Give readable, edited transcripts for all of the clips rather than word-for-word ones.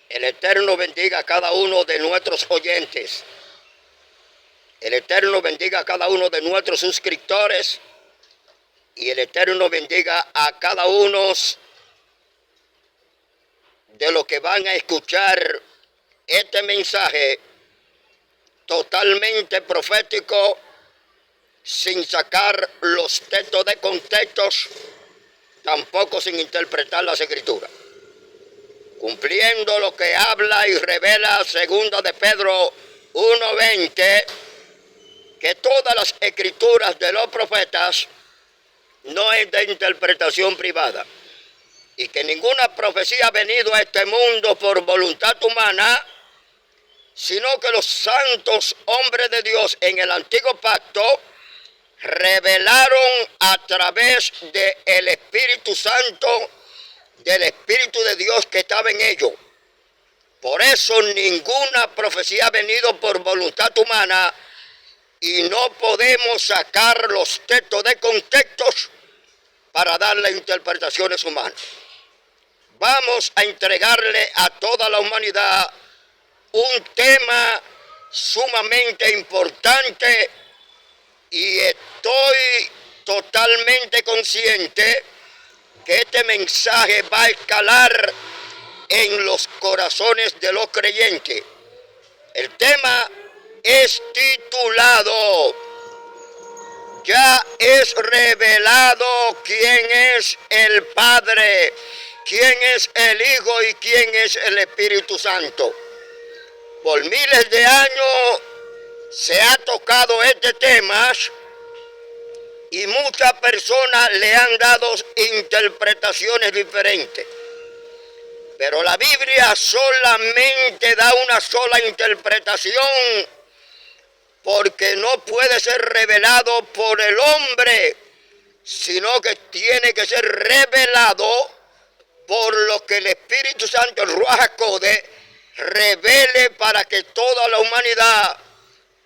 El Eterno bendiga a cada uno de nuestros oyentes. El Eterno bendiga a cada uno de nuestros suscriptores. Y el Eterno bendiga a cada uno de los que van a escuchar este mensaje totalmente profético, sin sacar los textos de contextos, tampoco sin interpretar las escrituras, cumpliendo lo que habla y revela 2 de Pedro 1:20, que todas las escrituras de los profetas no es de interpretación privada, y que ninguna profecía ha venido a este mundo por voluntad humana, sino que los santos hombres de Dios en el antiguo pacto revelaron a través del Espíritu Santo, del Espíritu de Dios que estaba en ellos. Por eso ninguna profecía ha venido por voluntad humana y no podemos sacar los textos de contextos para darle interpretaciones humanas. Vamos a entregarle a toda la humanidad un tema sumamente importante, y estoy totalmente consciente que este mensaje va a escalar en los corazones de los creyentes. El tema es titulado: ya es revelado quién es el Padre, quién es el Hijo y quién es el Espíritu Santo. Por miles de años se ha tocado este tema y muchas personas le han dado interpretaciones diferentes. Pero la Biblia solamente da una sola interpretación, porque no puede ser revelado por el hombre, sino que tiene que ser revelado por lo que el Espíritu Santo, el Ruach HaKodesh, revele para que toda la humanidad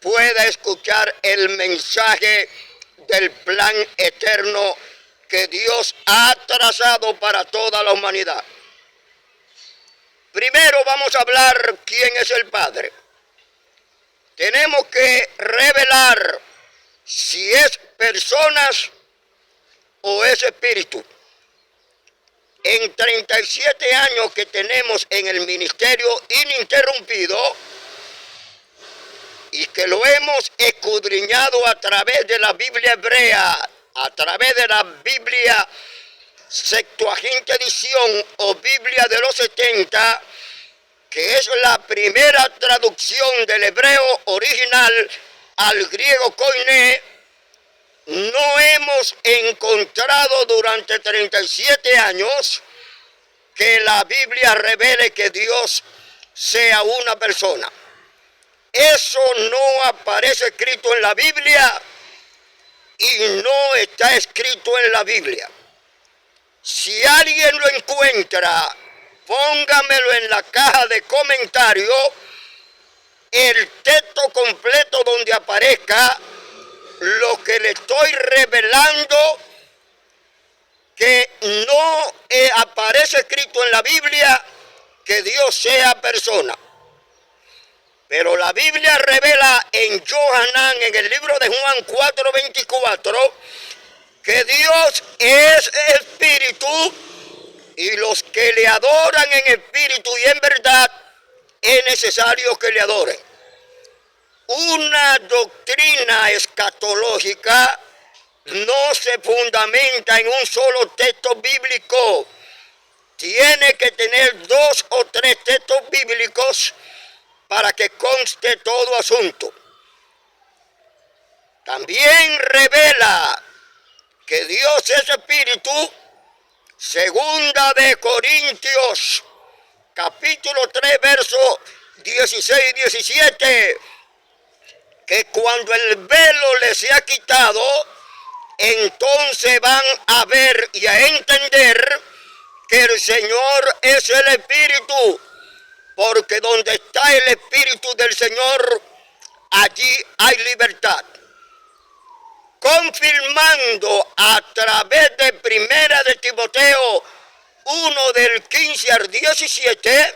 pueda escuchar el mensaje del plan eterno que Dios ha trazado para toda la humanidad. Primero vamos a hablar quién es el Padre. Tenemos que revelar si es personas o es espíritu. En 37 años que tenemos en el ministerio ininterrumpido, y que lo hemos escudriñado a través de la Biblia hebrea, a través de la Biblia Septuaginta edición o Biblia de los 70, que es la primera traducción del hebreo original al griego koiné, no hemos encontrado durante 37 años que la Biblia revele que Dios sea una persona. Eso no aparece escrito en la Biblia y no está escrito en la Biblia. Si alguien lo encuentra, póngamelo en la caja de comentarios, el texto completo donde aparezca lo que le estoy revelando, que no aparece escrito en la Biblia que Dios sea persona. Pero la Biblia revela en Johanán, en el libro de Juan 4:24, que Dios es espíritu, y los que le adoran en espíritu y en verdad es necesario que le adoren. Una doctrina escatológica no se fundamenta en un solo texto bíblico. Tiene que tener 2 o 3 textos bíblicos para que conste todo asunto. También revela que Dios es espíritu, 2 de Corintios, capítulo 3, versos 16 y 17, que cuando el velo les sea quitado, entonces van a ver y a entender que el Señor es el Espíritu, porque donde está el Espíritu del Señor, allí hay libertad. Confirmando a través de 1 de Timoteo 1 del 15 al 17,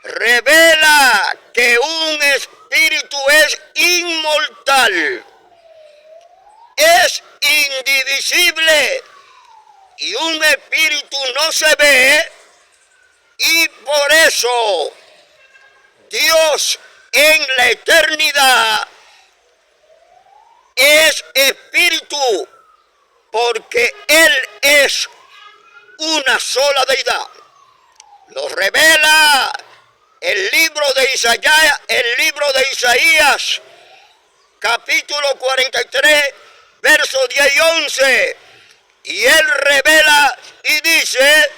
revela que un espíritu es inmortal, es indivisible, y un espíritu no se ve, y por eso Dios en la eternidad es espíritu, porque Él es una sola deidad. Lo revela el libro de Isaías, capítulo 43, versos 10 y 11. Y Él revela y dice: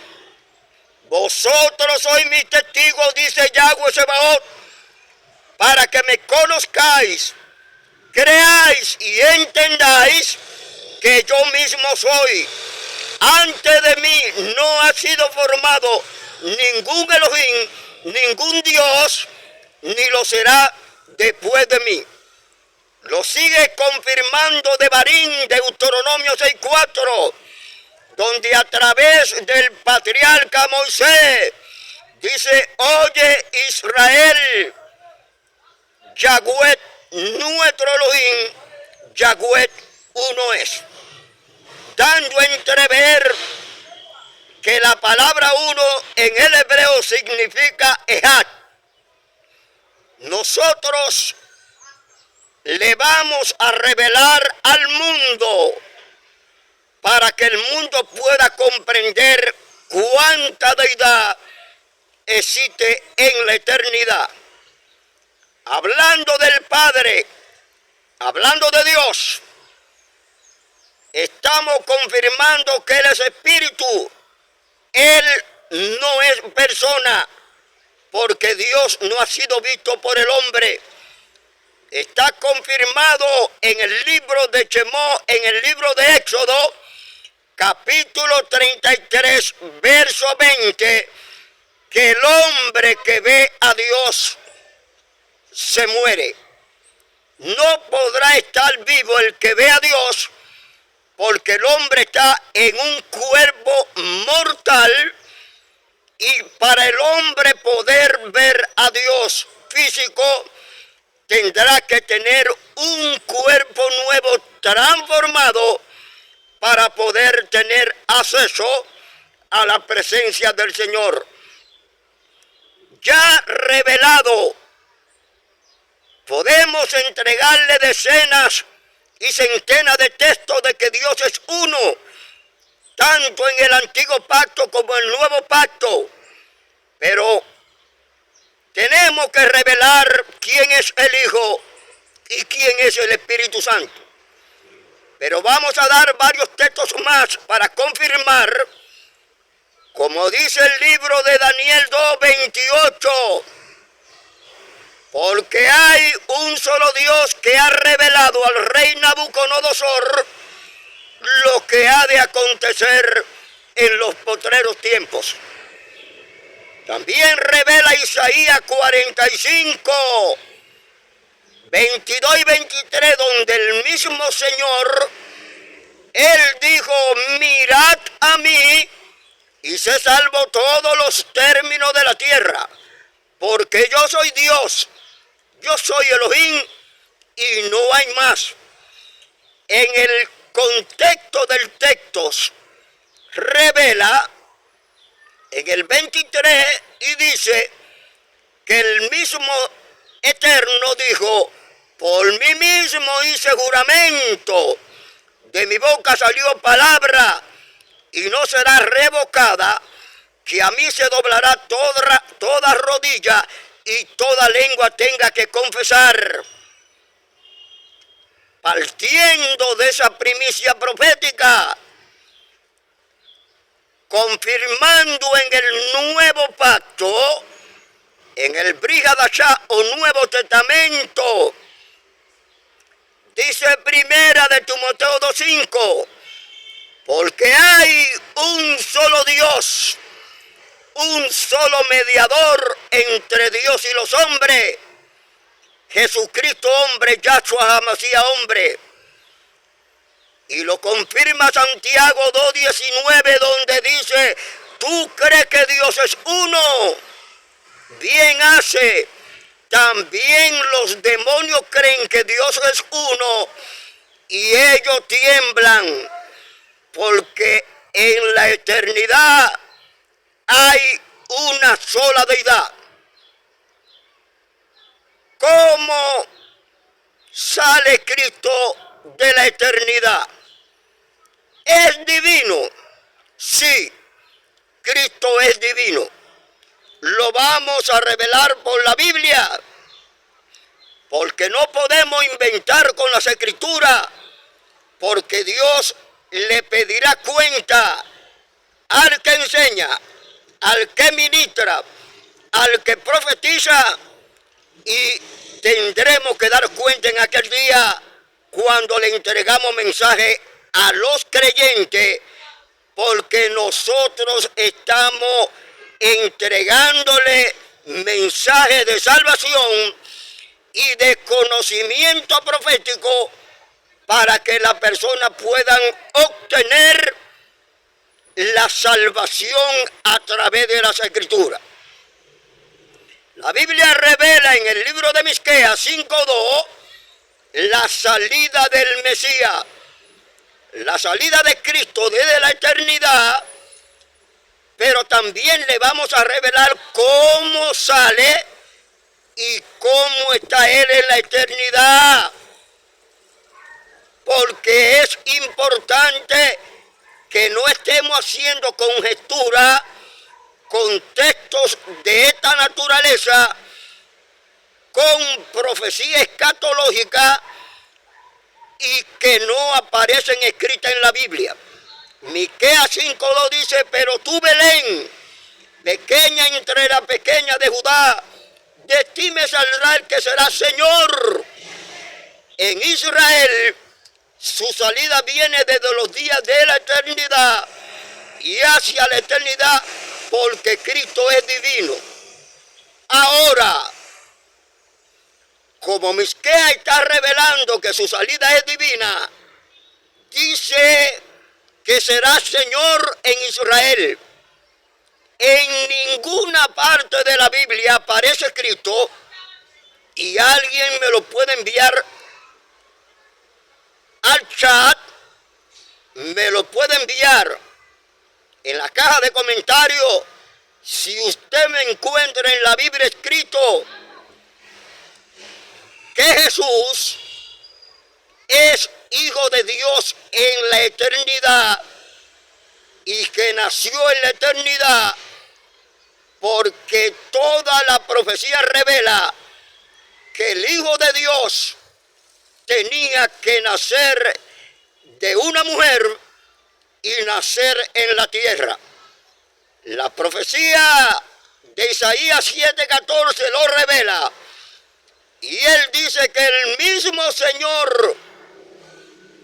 vosotros sois mis testigos, dice Yahweh Sebaot, para que me conozcáis, creáis y entendáis que yo mismo soy. Antes de mí no ha sido formado ningún Elohim, ningún Dios, ni lo será después de mí. Lo sigue confirmando Devarim, Deuteronomio 6:4, donde a través del patriarca Moisés dice: oye Israel, Yahweh nuestro Elohim, Yahweh uno es, dando a entrever que la palabra uno en el hebreo significa Ejad. Nosotros le vamos a revelar al mundo para que el mundo pueda comprender cuánta deidad existe en la eternidad. Hablando del Padre, hablando de Dios, estamos confirmando que Él es espíritu. Él no es persona, porque Dios no ha sido visto por el hombre. Está confirmado en el libro de Shemot, en el libro de Éxodo, capítulo 33, verso 20, que el hombre que ve a Dios se muere. No podrá estar vivo el que ve a Dios, porque el hombre está en un cuerpo mortal, y para el hombre poder ver a Dios físico, tendrá que tener un cuerpo nuevo transformado para poder tener acceso a la presencia del Señor. Ya revelado, podemos entregarle decenas y centenas de textos de que Dios es uno, tanto en el antiguo pacto como en el nuevo pacto. Pero tenemos que revelar quién es el Hijo y quién es el Espíritu Santo. Pero vamos a dar varios textos más para confirmar, como dice el libro de Daniel 2:28, porque hay un solo Dios que ha revelado al rey Nabucodonosor lo que ha de acontecer en los postreros tiempos. También revela Isaías 45, 22 y 23, donde el mismo Señor, Él dijo: mirad a mí y se salvo todos los términos de la tierra, porque yo soy Dios, yo soy Elohim y no hay más. En el contexto del texto revela en el 23 y dice que el mismo Eterno dijo: por mí mismo hice juramento, de mi boca salió palabra y no será revocada, que a mí se doblará toda rodilla y toda lengua tenga que confesar. Partiendo de esa primicia profética, confirmando en el nuevo pacto, en el Brit Hadashah o Nuevo Testamento, dice primera de Timoteo 2:5, porque hay un solo Dios, un solo mediador entre Dios y los hombres, Jesucristo hombre, Yahshua HaMashiach hombre. Y lo confirma Santiago 2:19, donde dice: tú crees que Dios es uno, también hace. También los demonios creen que Dios es uno y ellos tiemblan, porque en la eternidad hay una sola deidad. ¿Cómo sale Cristo de la eternidad? ¿Es divino? Sí, Cristo es divino. Lo vamos a revelar por la Biblia, porque no podemos inventar con las Escrituras, porque Dios le pedirá cuenta al que enseña, al que ministra, al que profetiza, y tendremos que dar cuenta en aquel día cuando le entregamos mensaje a los creyentes, porque nosotros estamos entregándole mensajes de salvación y de conocimiento profético para que las personas puedan obtener la salvación a través de las Escrituras. La Biblia revela en el libro de Miqueas 5:2 la salida del Mesías, la salida de Cristo desde la eternidad, pero también le vamos a revelar cómo sale y cómo está Él en la eternidad, porque es importante que no estemos haciendo conjeturas con textos de esta naturaleza, con profecía escatológica y que no aparecen escritas en la Biblia. Miqueas 5:2 dice: pero tú, Belén, pequeña entre la pequeña de Judá, de ti me saldrá el que será Señor. En Israel su salida viene desde los días de la eternidad y hacia la eternidad, porque Cristo es divino. Ahora, como Miqueas está revelando que su salida es divina, dice que será Señor en Israel. En ninguna parte de la Biblia aparece escrito, y alguien me lo puede enviar al chat, me lo puede enviar en la caja de comentarios, si usted me encuentra en la Biblia escrito que Jesús es Hijo de Dios en la eternidad y que nació en la eternidad, porque toda la profecía revela que el Hijo de Dios tenía que nacer de una mujer y nacer en la tierra. La profecía de Isaías 7:14 lo revela, y él dice que el mismo Señor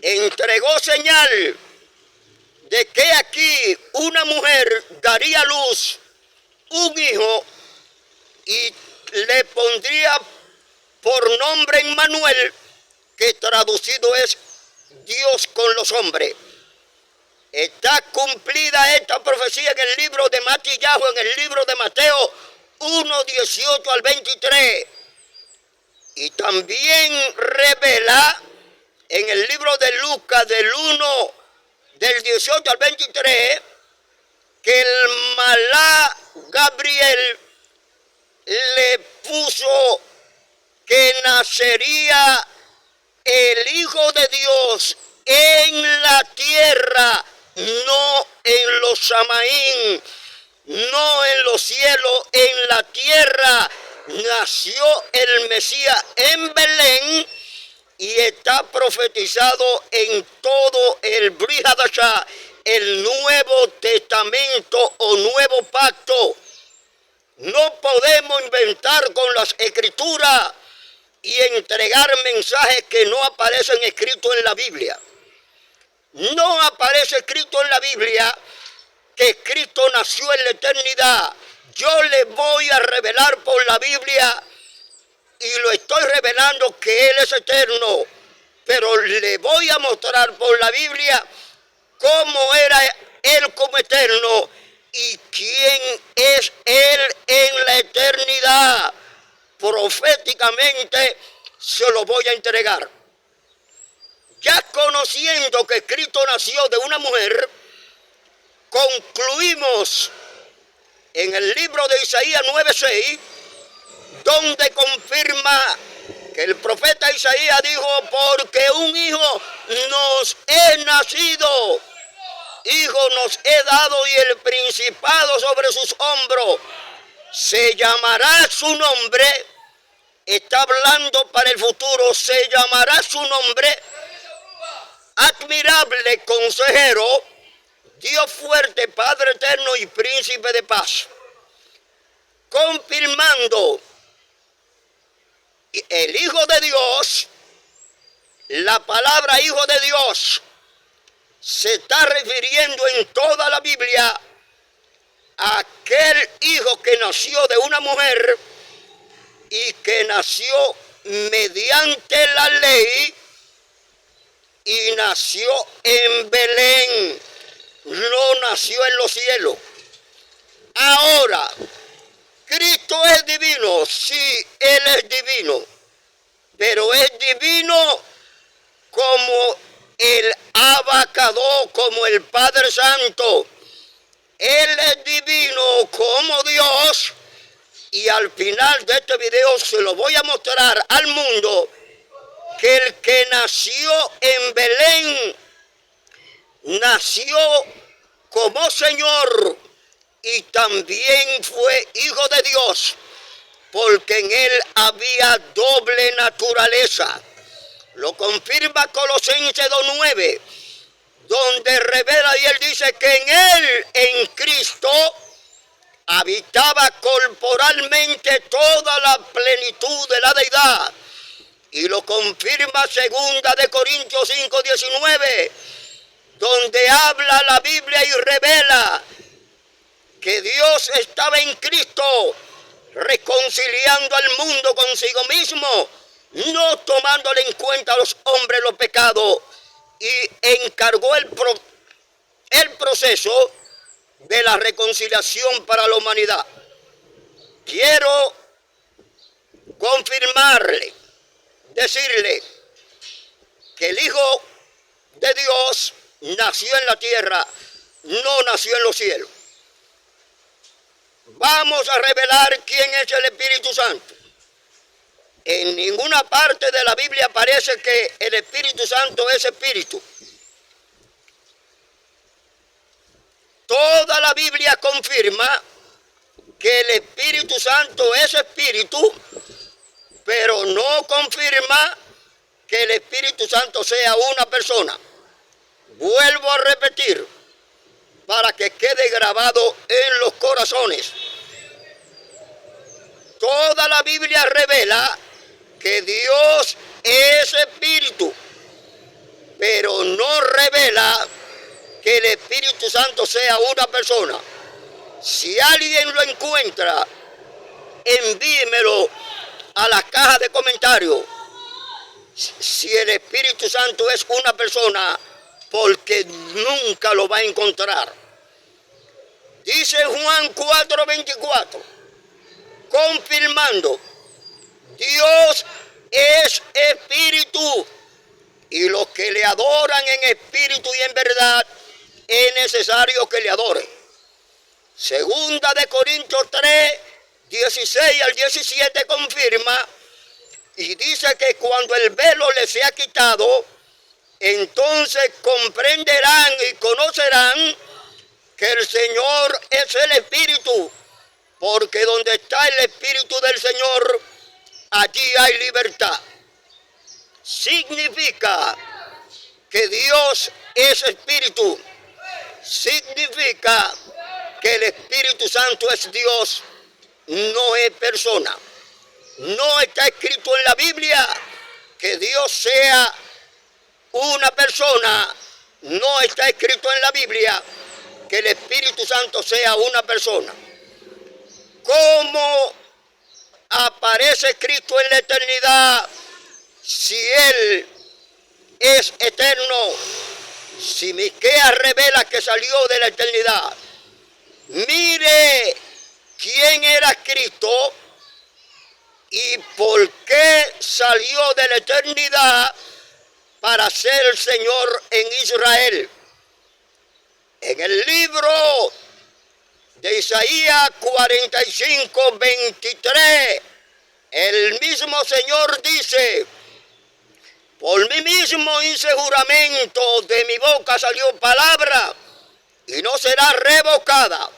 entregó señal de que aquí una mujer daría a luz un hijo y le pondría por nombre Emmanuel, que traducido es Dios con los hombres. Está cumplida esta profecía en el libro de Matillahu, en el libro de Mateo 1:18 al 23. Y también revela en el libro de Lucas del 18 al 23, que el malá Gabriel le puso que nacería el Hijo de Dios en la tierra, no en los Samaín, no en los cielos, en la tierra. Nació el Mesías en Belén y está profetizado en todo el Brit Hadashah, el Nuevo Testamento o Nuevo Pacto. No podemos inventar con las Escrituras y entregar mensajes que no aparecen escritos en la Biblia. No aparece escrito en la Biblia que Cristo nació en la eternidad. Yo le voy a revelar por la Biblia, y lo estoy revelando, que Él es eterno, pero le voy a mostrar por la Biblia cómo era Él como eterno y quién es Él en la eternidad. eternidad, proféticamente se lo voy a entregar. Ya conociendo que Cristo nació de una mujer, concluimos en el libro de Isaías 9:6, donde confirma que el profeta Isaías dijo: porque un hijo nos es nacido, hijo nos he dado, y el principado sobre sus hombros, se llamará su nombre. Está hablando para el futuro. Se llamará su nombre Admirable Consejero, Dios fuerte, Padre eterno y Príncipe de paz. Confirmando el Hijo de Dios, la palabra Hijo de Dios se está refiriendo en toda la Biblia a aquel hijo que nació de una mujer y que nació mediante la ley y nació en Belén, no nació en los cielos. Ahora, ¿Cristo es divino? Sí, Él es divino, pero es divino como el Abacadó, como el Padre Santo. Él es divino como Dios, y al final de este video se lo voy a mostrar al mundo que el que nació en Belén nació como Señor y también fue Hijo de Dios, porque en él había doble naturaleza. Lo confirma Colosenses 2:9, donde revela y él dice que en él, en Cristo, habitaba corporalmente toda la plenitud de la deidad. Y lo confirma 2 Corintios 5:19, donde habla la Biblia y revela que Dios estaba en Cristo reconciliando al mundo consigo mismo, no tomándole en cuenta a los hombres los pecados, y encargó el proceso de la reconciliación para la humanidad. Quiero confirmarle, decirle que el Hijo de Dios nació en la tierra, no nació en los cielos. Vamos a revelar quién es el Espíritu Santo. En ninguna parte de la Biblia aparece que el Espíritu Santo es espíritu. Toda la Biblia confirma que el Espíritu Santo es espíritu, pero no confirma que el Espíritu Santo sea una persona. Vuelvo a repetir para que quede grabado en los corazones. Toda la Biblia revela que Dios es espíritu, pero no revela que el Espíritu Santo sea una persona. Si alguien lo encuentra, envíemelo a la caja de comentarios. Si el Espíritu Santo es una persona, porque nunca lo va a encontrar. Dice Juan 4:24, confirmando: Dios es espíritu, y los que le adoran en espíritu y en verdad, es necesario que le adoren. 2 Corintios 3:16-17 confirma y dice que cuando el velo les sea quitado, entonces comprenderán y conocerán que el Señor es el Espíritu, porque donde está el Espíritu del Señor, allí hay libertad. Significa que Dios es Espíritu. Significa que el Espíritu Santo es Dios, no es persona. No está escrito en la Biblia que Dios sea una persona. No está escrito en la Biblia que el Espíritu Santo sea una persona. ¿Cómo aparece Cristo en la eternidad si Él es eterno? Si Miqueas revela que salió de la eternidad. Mire quién era Cristo ¿Y por qué salió de la eternidad para ser Señor en Israel? En el libro de Isaías 45, 23, el mismo Señor dice: por mí mismo hice juramento, de mi boca salió palabra y no será revocada.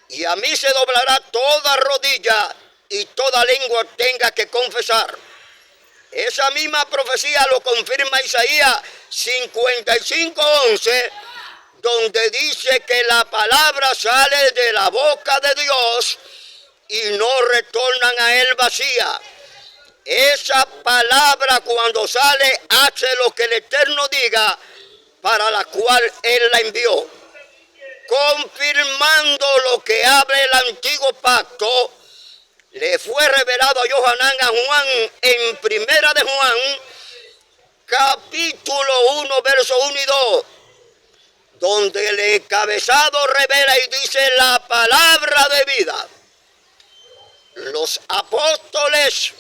Y a mí se doblará toda rodilla y toda lengua tenga que confesar. Esa misma profecía lo confirma Isaías 55, 11, donde dice que la palabra sale de la boca de Dios y no retornan a él vacía. Esa palabra, cuando sale, hace lo que el Eterno diga, para la cual él la envió, confirmando lo que habla el antiguo pacto. Le fue revelado a Johanán, a Juan, en Primera de Juan, capítulo 1, verso 1 y 2, donde el encabezado revela y dice: la palabra de vida. Los apóstoles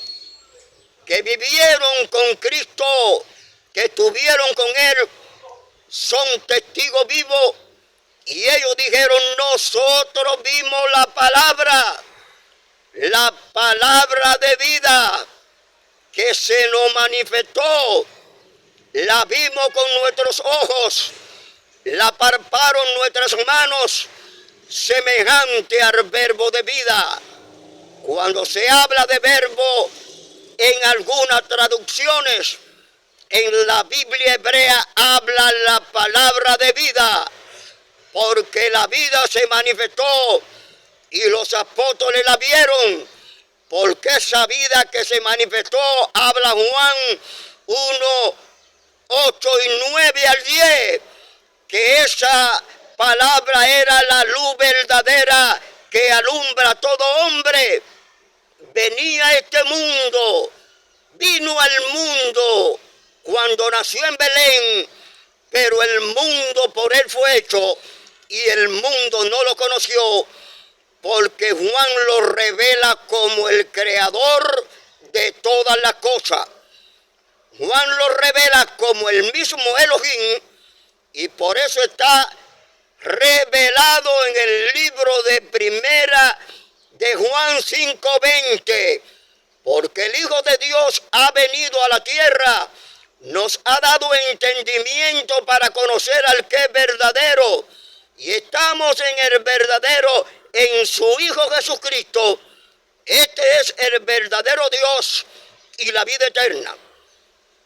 que vivieron con Cristo, que estuvieron con él, son testigos vivos, y ellos dijeron: nosotros vimos la palabra de vida que se nos manifestó, la vimos con nuestros ojos, la palparon nuestras manos, semejante al verbo de vida. Cuando se habla de verbo en algunas traducciones, en la Biblia hebrea habla la palabra de vida, porque la vida se manifestó y los apóstoles la vieron, porque esa vida que se manifestó, habla Juan 1, 8 y 9 al 10, que esa palabra era la luz verdadera que alumbra a todo hombre. Venía a este mundo, vino al mundo cuando nació en Belén, pero el mundo por él fue hecho y el mundo no lo conoció, porque Juan lo revela como el creador de todas las cosas. Juan lo revela como el mismo Elohim, y por eso está revelado en el libro de Primera de Juan 5:20, porque el Hijo de Dios ha venido a la tierra, nos ha dado entendimiento para conocer al que es verdadero, y estamos en el verdadero, en su Hijo Jesucristo. Este es el verdadero Dios y la vida eterna,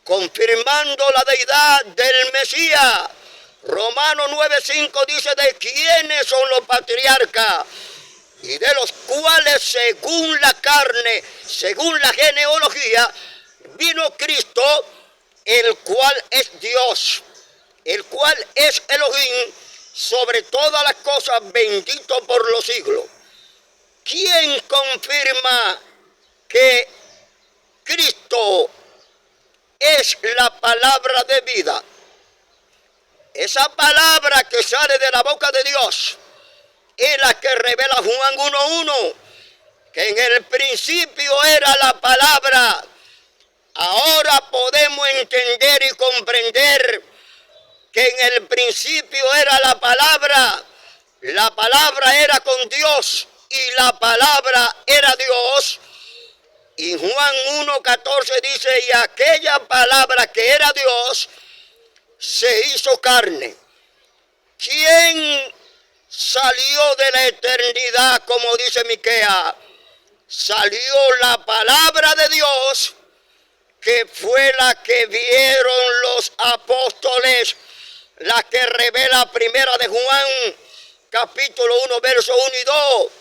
confirmando la deidad del Mesías. Romanos 9:5 dice: de quiénes son los patriarcas, y de los cuales según la carne, según la genealogía, vino Cristo, el cual es Dios, el cual es Elohim, sobre todas las cosas, bendito por los siglos. ¿Quién confirma que Cristo es la palabra de vida? Esa palabra que sale de la boca de Dios es la que revela Juan 1:1, que en el principio era la palabra. Ahora podemos entender y comprender que en el principio era la palabra era con Dios y la palabra era Dios. Y Juan 1:14 dice: y aquella palabra que era Dios se hizo carne. ¿Quién salió de la eternidad, como dice Miqueas? Salió la palabra de Dios, que fue la que vieron los apóstoles, la que revela Primera de Juan, capítulo 1, verso 1 y 2,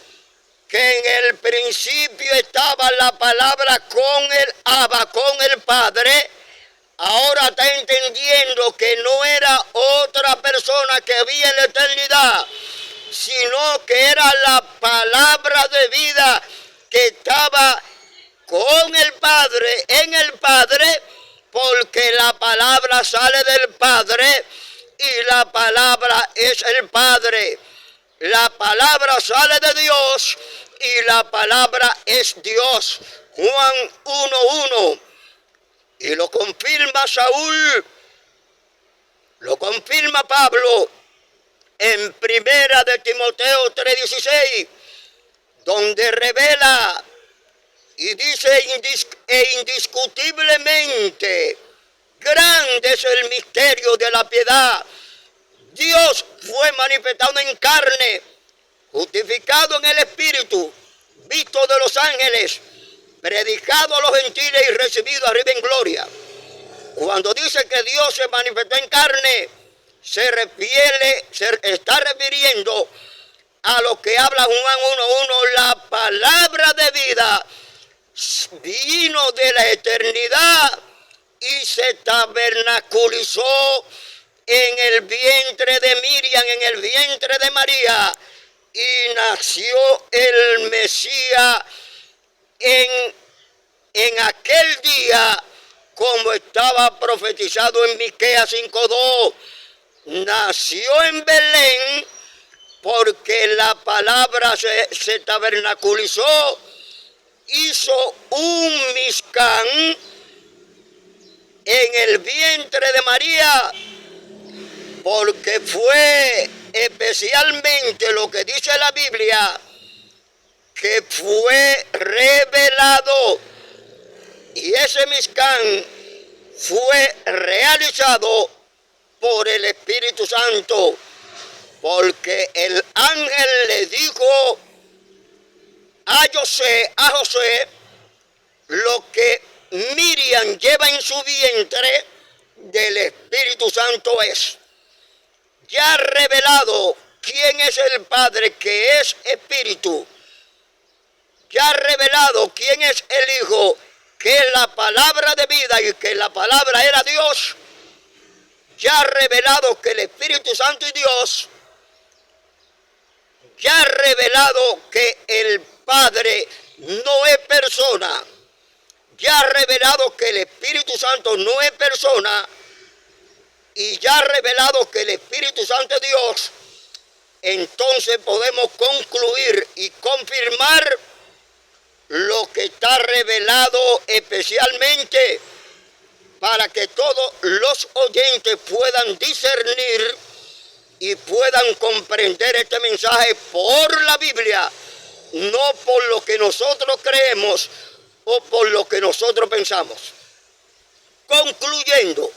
que en el principio estaba la palabra con el Abba, con el Padre. Ahora está entendiendo que no era otra persona que había en la eternidad, sino que era la palabra de vida que estaba con el Padre, en el Padre, porque la palabra sale del Padre y la palabra es el Padre. La palabra sale de Dios y la palabra es Dios. Juan 1:1. Y lo confirma Saúl, lo confirma Pablo en Primera de Timoteo 3:16, donde revela y dice indiscutiblemente, grande es el misterio de la piedad. Dios fue manifestado en carne, justificado en el Espíritu, visto de los ángeles, predicado a los gentiles y recibido arriba en gloria. Cuando dice que Dios se manifestó en carne, se está refiriendo a lo que habla Juan 1:1, la palabra de vida vino de la eternidad y se tabernaculizó en el vientre de Miriam, en el vientre de María, y nació el Mesías en aquel día, como estaba profetizado en Miqueas 5:2. Nació en Belén porque la palabra se tabernaculizó, hizo un Mishkan en el vientre de María, porque fue especialmente lo que dice la Biblia, que fue revelado, y ese Mishkan fue realizado por el Espíritu Santo, porque el ángel le dijo a José, lo que Miriam lleva en su vientre del Espíritu Santo es. Ya revelado quién es el Padre, que es Espíritu. Ya revelado quién es el Hijo, que es la palabra de vida y que la palabra era Dios. Ya revelado que el Espíritu Santo es Dios. Ya revelado que el Padre no es persona. Ya revelado que el Espíritu Santo no es persona. Y ya revelado que el Espíritu Santo es Dios. Entonces podemos concluir y confirmar lo que está revelado especialmente para que todos los oyentes puedan discernir y puedan comprender este mensaje por la Biblia, no por lo que nosotros creemos o por lo que nosotros pensamos. Concluyendo,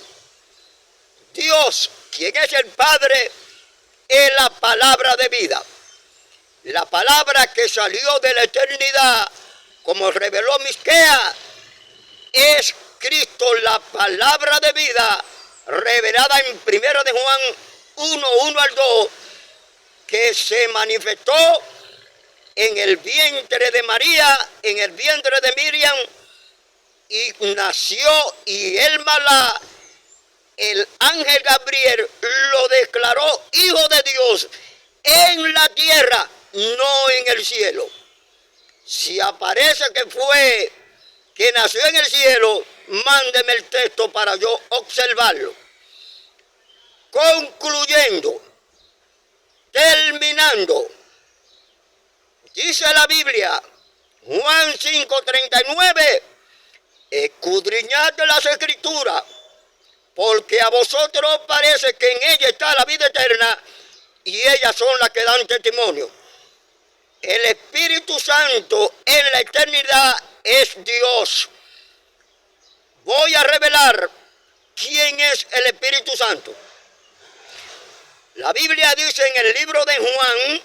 Dios, quien es el Padre, es la palabra de vida. La palabra que salió de la eternidad, como reveló Miqueas, es Cristo, la palabra de vida, revelada en 1 de Juan 1:1-2, que se manifestó en el vientre de María, en el vientre de Miriam, y nació, y el ángel Gabriel lo declaró hijo de Dios en la tierra, no en el cielo. Si aparece que nació en el cielo, mándeme el texto para yo observarlo. Concluyendo, terminando, dice la Biblia, Juan 5:39, escudriñad las Escrituras, porque a vosotros parece que en ella está la vida eterna, y ellas son las que dan testimonio. El Espíritu Santo en la eternidad es Dios. Voy a revelar quién es el Espíritu Santo. La Biblia dice en el libro de Juan,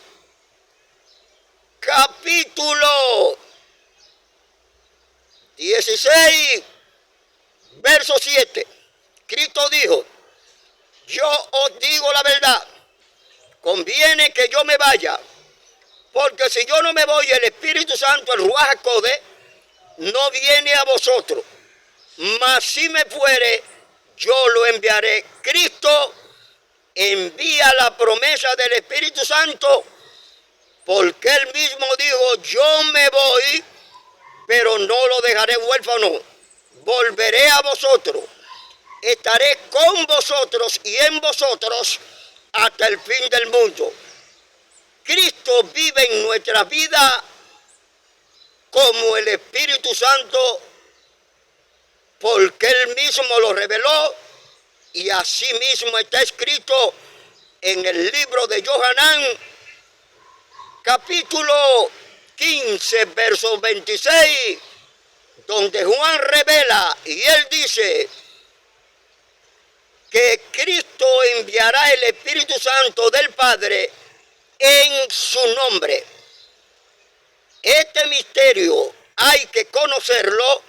capítulo 16, verso 7. Cristo dijo, yo os digo la verdad, conviene que yo me vaya, porque si yo no me voy, el Espíritu Santo, el Ruaj HaKodesh, no viene a vosotros, mas si me fuere, yo lo enviaré. Cristo envía la promesa del Espíritu Santo, porque él mismo dijo, yo me voy, pero no lo dejaré huérfano, volveré a vosotros, estaré con vosotros y en vosotros hasta el fin del mundo. Cristo vive en nuestra vida como el Espíritu Santo, porque Él mismo lo reveló, y así mismo está escrito en el libro de Johanán, capítulo 15, verso 26, donde Juan revela, y él dice que Cristo enviará el Espíritu Santo del Padre en su nombre. Este misterio hay que conocerlo,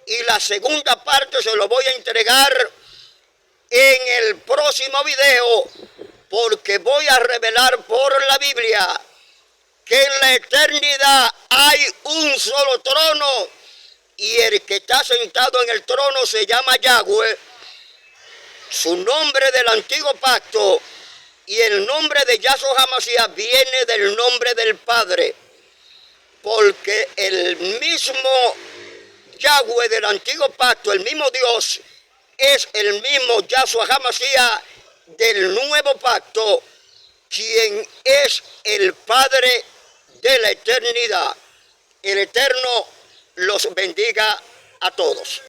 y la segunda parte se lo voy a entregar en el próximo video, porque voy a revelar por la Biblia que en la eternidad hay un solo trono, y el que está sentado en el trono se llama Yahweh, su nombre del antiguo pacto, y el nombre de Yahshua HaMashiach viene del nombre del Padre, porque el mismo Yahweh del antiguo pacto, el mismo Dios, es el mismo Yahshua HaMashiach del nuevo pacto, quien es el Padre de la eternidad. El Eterno los bendiga a todos.